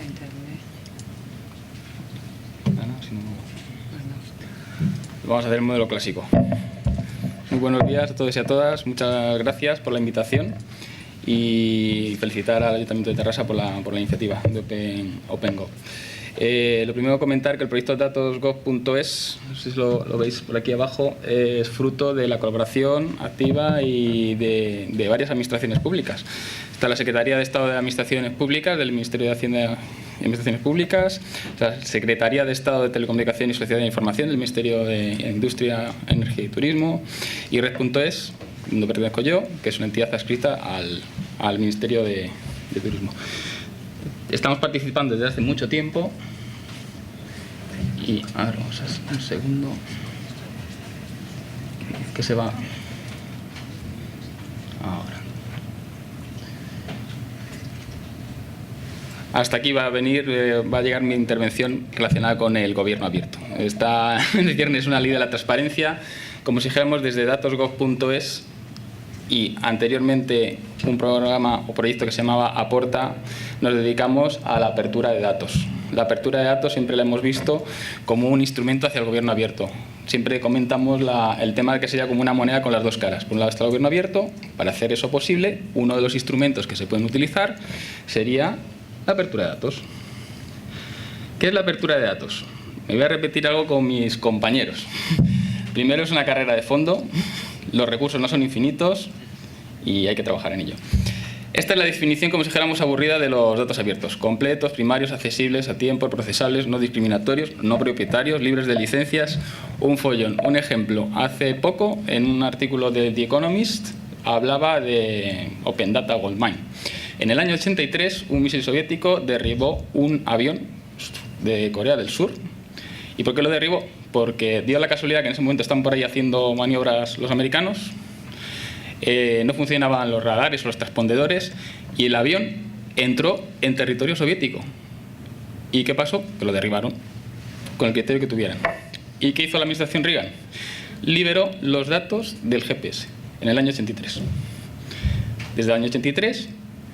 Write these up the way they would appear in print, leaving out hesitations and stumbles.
la internet. Vamos a hacer el modelo clásico. Muy buenos días a todos y a todas. Muchas gracias por la invitación y felicitar al Ayuntamiento de Terrassa por la iniciativa de OpenGov. Lo primero, comentar que el proyecto datosgov.es, no sé si lo veis por aquí abajo, es fruto de la colaboración activa y de varias administraciones públicas. Está la Secretaría de Estado de Administraciones Públicas del Ministerio de Hacienda y Administraciones Públicas, la Secretaría de Estado de Telecomunicación y Sociedad de Información del Ministerio de Industria, Energía y Turismo, y Red.es, donde pertenezco yo, que es una entidad adscrita al Ministerio de Turismo. Estamos participando desde hace mucho tiempo y a ver, vamos a hacer un segundo que se va ahora. Hasta aquí va a llegar mi intervención relacionada con el gobierno abierto. Esta es una ley de la transparencia, como si dijéramos desde datosgov.es, y anteriormente un programa o proyecto que se llamaba Aporta, nos dedicamos a la apertura de datos. La apertura de datos siempre la hemos visto como un instrumento hacia el gobierno abierto. Siempre comentamos el tema de que sería como una moneda con las dos caras. Por un lado está el gobierno abierto. Para hacer eso posible, uno de los instrumentos que se pueden utilizar sería la apertura de datos. ¿Qué es la apertura de datos? Me voy a repetir algo con mis compañeros. Primero, es una carrera de fondo. Los recursos no son infinitos y hay que trabajar en ello. Esta es la definición, como si dijéramos, aburrida de los datos abiertos: completos, primarios, accesibles, a tiempo, procesables, no discriminatorios, no propietarios, libres de licencias. Un follón. Un ejemplo: hace poco, en un artículo de The Economist, hablaba de Open Data Goldmine. En el año 83, un misil soviético derribó un avión de Corea del Sur. ¿Y por qué lo derribó? Porque dio la casualidad que en ese momento estaban por ahí haciendo maniobras los americanos, no funcionaban los radares o los transpondedores y el avión entró en territorio soviético. ¿Y qué pasó? Que lo derribaron con el criterio que tuvieran. ¿Y qué hizo la administración Reagan? Liberó los datos del GPS en el año 83. Desde el año 83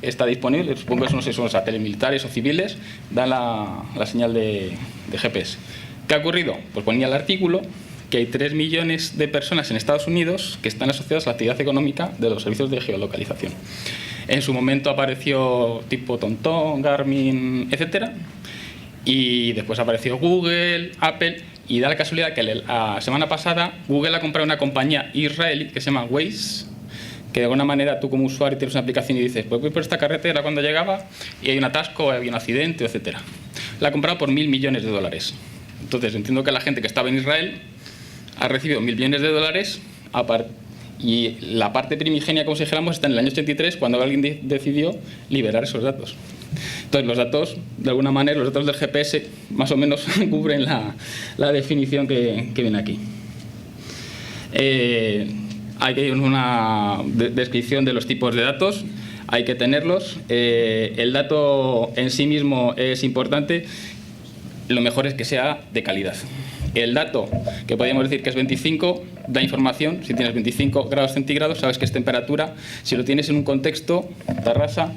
está disponible, supongo que no sé si son satélites militares o civiles, dan la señal de GPS. ¿Qué ha ocurrido? Pues ponía el artículo que hay 3 millones de personas en Estados Unidos que están asociadas a la actividad económica de los servicios de geolocalización. En su momento apareció tipo TomTom, Garmin, etcétera, y después apareció Google, Apple, y da la casualidad que la semana pasada Google ha comprado una compañía israelí que se llama Waze, que de alguna manera tú como usuario tienes una aplicación y dices, pues voy por esta carretera cuando llegaba y hay un atasco, hay un accidente, etcétera. La ha comprado por $1.000 millones. Entonces entiendo que la gente que estaba en Israel ha recibido $1.000 millones y la parte primigenia, como si dijéramos, está en el año 83, cuando alguien decidió liberar esos datos. Entonces los datos, de alguna manera, los datos del GPS más o menos cubren la definición que viene aquí. Hay que ir una descripción de los tipos de datos, hay que tenerlos. El dato en sí mismo es importante. Lo mejor es que sea de calidad. El dato, que podríamos decir que es 25, da información. Si tienes 25 grados centígrados, sabes que es temperatura. Si lo tienes en un contexto, Terrassa,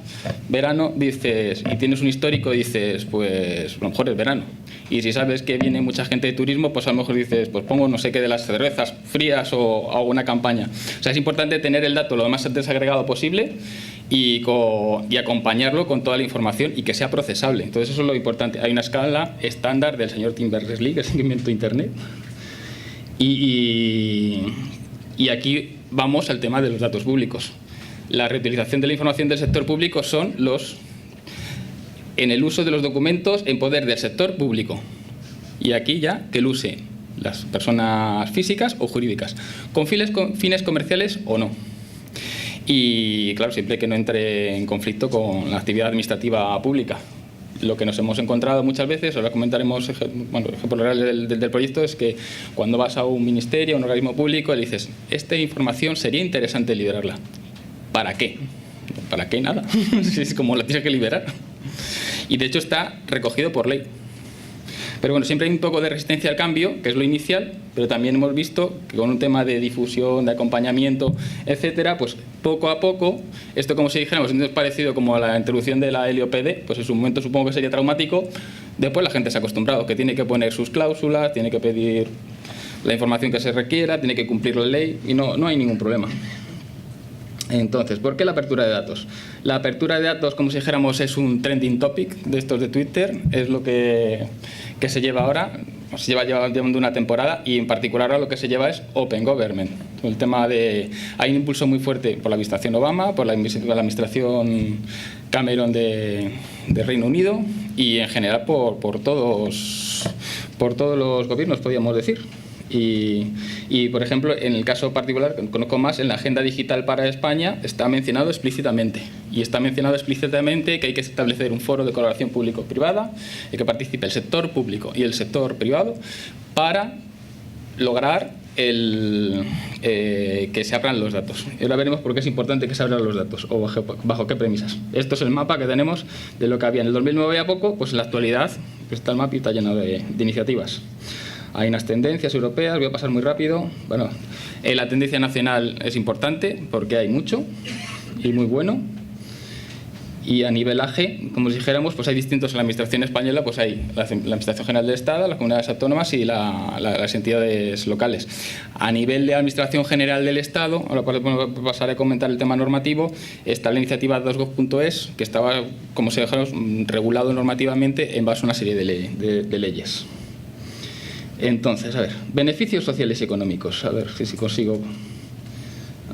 verano, dices, y tienes un histórico, dices, pues a lo mejor es verano. Y si sabes que viene mucha gente de turismo, pues a lo mejor dices, pues pongo no sé qué de las cervezas frías o hago una campaña. O sea, es importante tener el dato lo más desagregado posible y acompañarlo con toda la información y que sea procesable. Entonces eso es lo importante. Hay una escala estándar del señor Tim Berners-Lee, que es el que inventó Internet. Y aquí vamos al tema de los datos públicos. La reutilización de la información del sector público son en el uso de los documentos en poder del sector público. Y aquí ya que lo usen las personas físicas o jurídicas, con fines comerciales o no. Y claro, siempre que no entre en conflicto con la actividad administrativa pública. Lo que nos hemos encontrado muchas veces, ahora comentaremos, bueno, el ejemplo real del proyecto es que cuando vas a un ministerio, a un organismo público, le dices, esta información sería interesante liberarla. ¿Para qué? ¿Para qué? Nada. Es como la tienes que liberar. Y de hecho está recogido por ley. Pero bueno, siempre hay un poco de resistencia al cambio, que es lo inicial, pero también hemos visto que con un tema de difusión, de acompañamiento, etcétera, pues poco a poco, esto como si dijéramos, es parecido como a la introducción de la LOPD, pues en su momento supongo que sería traumático, después la gente se ha acostumbrado, que tiene que poner sus cláusulas, tiene que pedir la información que se requiera, tiene que cumplir la ley y no hay ningún problema. Entonces, ¿por qué la apertura de datos? La apertura de datos, como si dijéramos, es un trending topic de estos de Twitter, es lo que se lleva ahora, se lleva llevando una temporada, y en particular ahora lo que se lleva es Open Government. El tema de, hay un impulso muy fuerte por la administración Obama, por la administración Cameron de Reino Unido y en general por todos los gobiernos, podríamos decir. Y, por ejemplo, en el caso particular, que conozco más, en la Agenda Digital para España está mencionado explícitamente. Y está mencionado explícitamente que hay que establecer un foro de colaboración público-privada, y que participe el sector público y el sector privado para lograr que se abran los datos. Y ahora veremos por qué es importante que se abran los datos, o bajo qué premisas. Esto es el mapa que tenemos de lo que había en el 2009 a poco, pues en la actualidad pues está el mapa y está lleno de iniciativas. Hay unas tendencias europeas, voy a pasar muy rápido. Bueno, la tendencia nacional es importante porque hay mucho y muy bueno. Y a nivel AGE, como si dijéramos, pues hay distintos en la administración española, pues hay la Administración General del Estado, las comunidades autónomas y las entidades locales. A nivel de Administración General del Estado, ahora pasaré a comentar el tema normativo, está la iniciativa 2gov.es, que estaba, como si dijéramos, regulado normativamente en base a una serie de leyes. Entonces, a ver, beneficios sociales y económicos. A ver si consigo...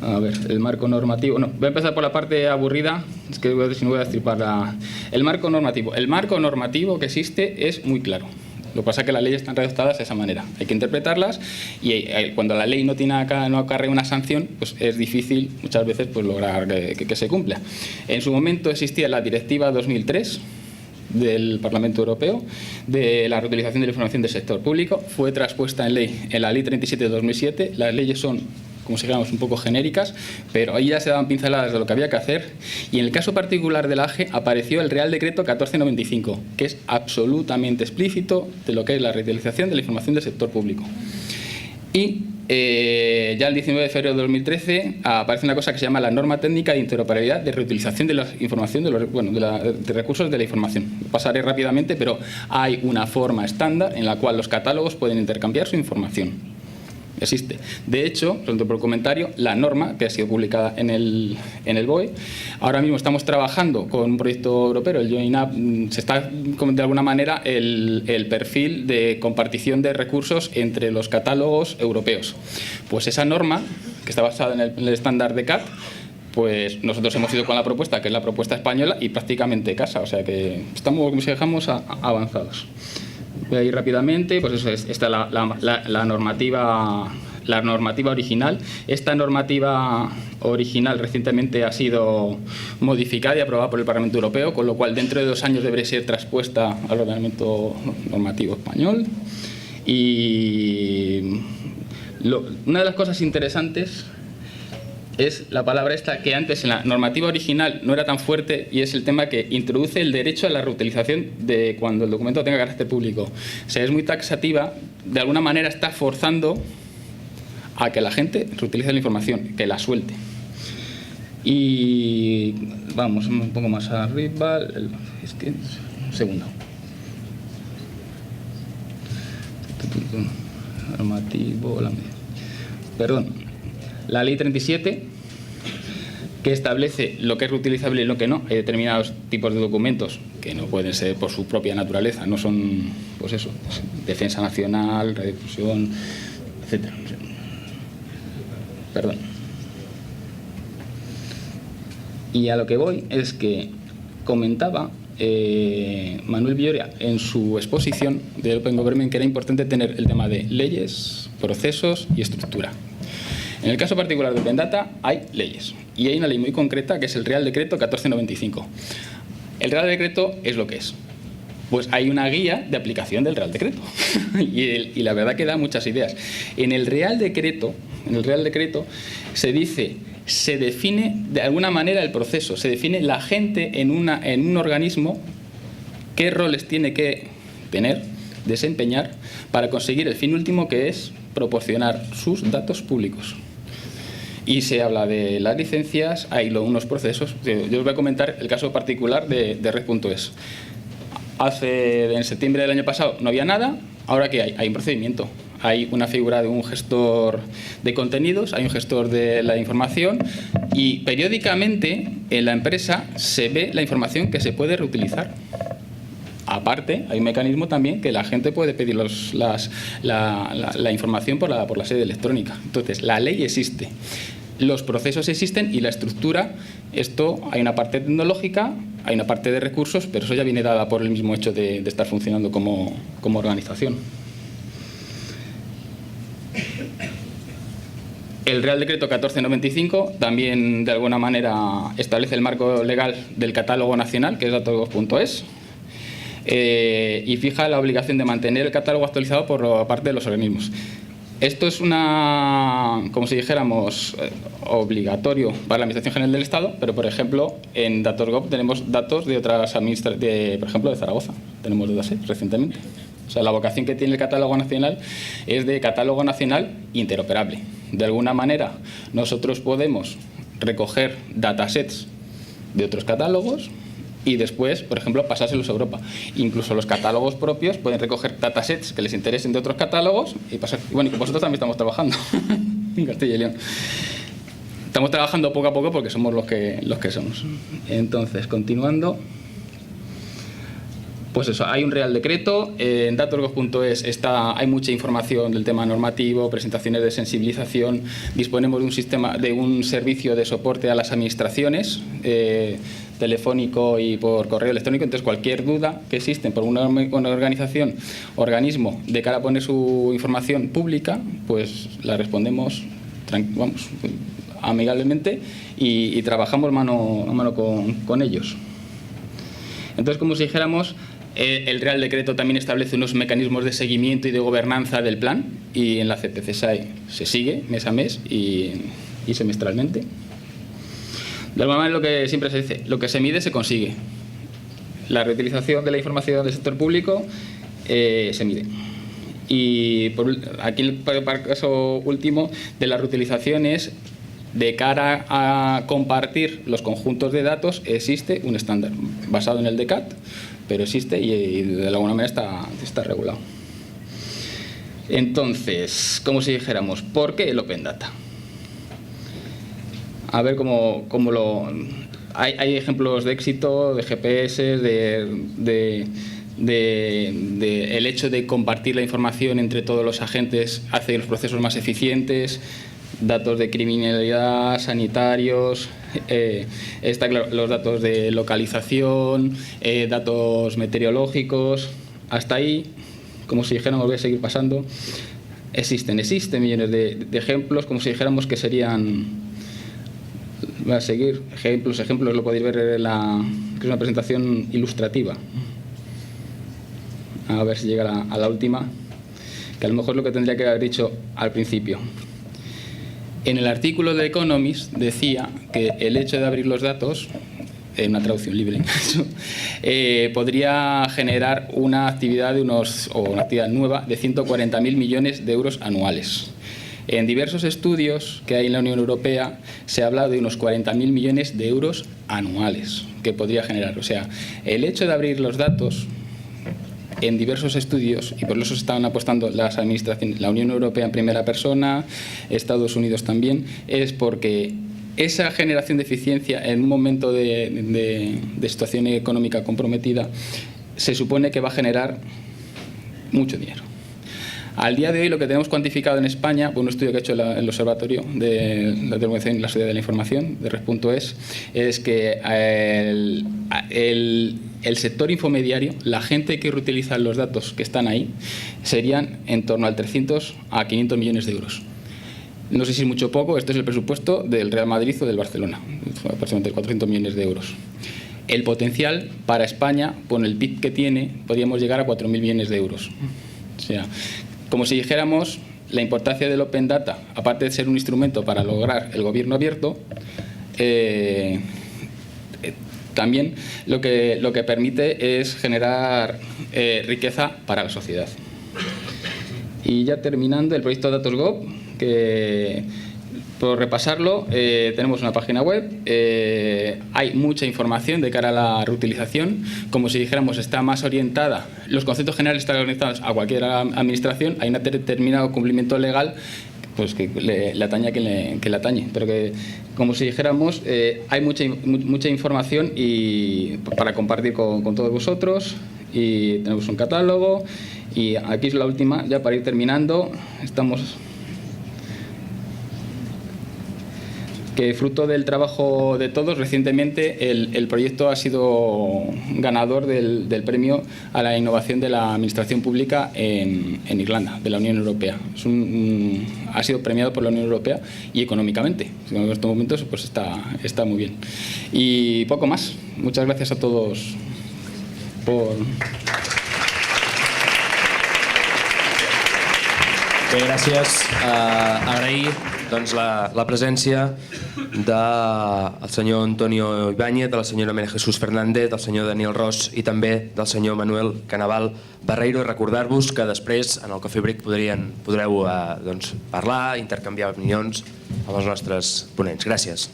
A ver, el marco normativo... No, voy a empezar por la parte aburrida, es que si no voy a destripar el marco normativo. El marco normativo que existe es muy claro. Lo que pasa es que las leyes están redactadas de esa manera. Hay que interpretarlas y cuando la ley no acarrea una sanción, pues es difícil muchas veces pues lograr que se cumpla. En su momento existía la Directiva 2003 del Parlamento Europeo de la reutilización de la información del sector público, fue traspuesta en ley en la Ley 37 de 2007. Las leyes son, como si dijéramos, un poco genéricas, pero ahí ya se daban pinceladas de lo que había que hacer, y en el caso particular del AGE apareció el Real Decreto 1495, que es absolutamente explícito de lo que es la reutilización de la información del sector público. Y ya el 19 de febrero de 2013 aparece una cosa que se llama la Norma Técnica de Interoperabilidad de Reutilización de la Información de recursos de la información. Pasaré rápidamente, pero hay una forma estándar en la cual los catálogos pueden intercambiar su información. Existe. De hecho, por el comentario, la norma que ha sido publicada en el BOE, ahora mismo estamos trabajando con un proyecto europeo, el Join Up, se está de alguna manera el perfil de compartición de recursos entre los catálogos europeos. Pues esa norma, que está basada en el estándar de CAT, pues nosotros hemos ido con la propuesta, que es la propuesta española, y prácticamente casa, o sea que estamos, como si dejamos, avanzados. Voy a ir rápidamente, pues eso es, está la normativa original. Esta normativa original recientemente ha sido modificada y aprobada por el Parlamento Europeo, con lo cual dentro de 2 años debería ser traspuesta al ordenamiento normativo español. Y una de las cosas interesantes es la palabra esta que antes en la normativa original no era tan fuerte, y es el tema que introduce el derecho a la reutilización de cuando el documento tenga carácter público. O sea, es muy taxativa, de alguna manera está forzando a que la gente reutilice la información, que la suelte. Y vamos un poco más arriba, es que un segundo. Normativo, perdón. La Ley 37, que establece lo que es reutilizable y lo que no. Hay determinados tipos de documentos que no pueden ser por su propia naturaleza, no son, pues eso, defensa nacional, redifusión, etc. Perdón. Y a lo que voy es que comentaba Manuel Villoria en su exposición de Open Government que era importante tener el tema de leyes, procesos y estructura. En el caso particular de Open Data hay leyes, y hay una ley muy concreta que es el Real Decreto 1495. El Real Decreto es lo que es. Pues hay una guía de aplicación del Real Decreto y la verdad que da muchas ideas. En el Real Decreto se dice, se define de alguna manera el proceso, se define la gente en un organismo, qué roles tiene que tener, desempeñar para conseguir el fin último, que es proporcionar sus datos públicos. Y se habla de las licencias, hay unos procesos. Yo os voy a comentar el caso particular de Red.es. En septiembre del año pasado no había nada, ahora ¿qué hay? Hay un procedimiento. Hay una figura de un gestor de contenidos, hay un gestor de la información y periódicamente en la empresa se ve la información que se puede reutilizar. Aparte, hay un mecanismo también que la gente puede pedir la información por la sede electrónica. Entonces, la ley existe, los procesos existen y la estructura, hay una parte tecnológica, hay una parte de recursos, pero eso ya viene dada por el mismo hecho de estar funcionando como organización. El Real Decreto 1495 también, de alguna manera, establece el marco legal del catálogo nacional, que es datosgov.es, y fija la obligación de mantener el catálogo actualizado por parte de los organismos. Esto es como si dijéramos, obligatorio para la Administración General del Estado, pero, por ejemplo, en Datosgov tenemos datos de otras administraciones, por ejemplo, de Zaragoza. Tenemos datos recientemente. O sea, la vocación que tiene el catálogo nacional es de catálogo nacional interoperable. De alguna manera, nosotros podemos recoger datasets de otros catálogos y después, por ejemplo, pasárselos a Europa. Incluso los catálogos propios pueden recoger datasets que les interesen de otros catálogos y pasar. Y bueno, y con vosotros también estamos trabajando en Castilla y León. Estamos trabajando poco a poco porque somos los que somos. Entonces, continuando. Pues eso, hay un Real Decreto, en datosgov.es hay mucha información del tema normativo, presentaciones de sensibilización, disponemos de un servicio de soporte a las administraciones, telefónico y por correo electrónico, entonces cualquier duda que existe por una organismo de cara a poner su información pública, pues la respondemos amigablemente y trabajamos mano a mano con ellos. Entonces, como si dijéramos, el Real Decreto también establece unos mecanismos de seguimiento y de gobernanza del plan y en la CPCSAE se sigue mes a mes y semestralmente. De alguna manera, lo que siempre se dice, lo que se mide se consigue. La reutilización de la información del sector público se mide. Y aquí el caso último de las reutilizaciones, de cara a compartir los conjuntos de datos, existe un estándar basado en el DCAT, pero existe y de alguna manera está regulado. Entonces, como si dijéramos, ¿por qué el Open Data? A ver cómo hay ejemplos de éxito, de GPS, el hecho de compartir la información entre todos los agentes hace los procesos más eficientes, datos de criminalidad, sanitarios, está claro, los datos de localización, datos meteorológicos, hasta ahí, como si dijéramos, voy a seguir pasando, existen millones de ejemplos, como si dijéramos que serían, voy a seguir, ejemplos, lo podéis ver que es una presentación ilustrativa. A ver si llega a la última, que a lo mejor es lo que tendría que haber dicho al principio. En el artículo de Economist decía que el hecho de abrir los datos, en una traducción libre, podría generar una actividad una actividad nueva de 140.000 millones de euros anuales. En diversos estudios que hay en la Unión Europea se habla de unos 40.000 millones de euros anuales que podría generar. O sea, el hecho de abrir los datos en diversos estudios, y por eso estaban apostando las administraciones, la Unión Europea en primera persona, Estados Unidos también, es porque esa generación de eficiencia en un momento de situación económica comprometida se supone que va a generar mucho dinero. Al día de hoy, lo que tenemos cuantificado en España, por un estudio que ha hecho el Observatorio de la Telecomunicación y la Sociedad de la Información, de Red.es, es que el sector infomediario, la gente que reutiliza los datos que están ahí, serían en torno al 300 a 500 millones de euros. No sé si es mucho o poco, este es el presupuesto del Real Madrid o del Barcelona, aproximadamente 400 millones de euros. El potencial para España, con el PIB que tiene, podríamos llegar a 4.000 millones de euros. O sea, como si dijéramos, la importancia del Open Data, aparte de ser un instrumento para lograr el gobierno abierto, también lo que permite es generar riqueza para la sociedad. Y ya terminando, el proyecto Datosgov, que Por repasarlo, tenemos una página web, hay mucha información de cara a la reutilización, como si dijéramos está más orientada, los conceptos generales están orientados a cualquier administración, hay un determinado cumplimiento legal pues que le atañe a quien le atañe, pero que como si dijéramos hay mucha información y para compartir con todos vosotros, y tenemos un catálogo, y aquí es la última, ya para ir terminando, que fruto del trabajo de todos, recientemente el proyecto ha sido ganador del premio a la innovación de la administración pública en Irlanda, de la Unión Europea. Ha sido premiado por la Unión Europea y económicamente. En estos momentos pues está muy bien. Y poco más. Muchas gracias a todos por... Bé, gràcies. Agrair doncs, la presència del senyor Antonio Ibáñez, de la senyora María Jesús Fernández, del senyor Daniel Ros i també del senyor Manuel Canaval Barreiro, i recordar-vos que després en el Coffee Break podreu parlar, intercanviar opinions amb els nostres ponents. Gràcies.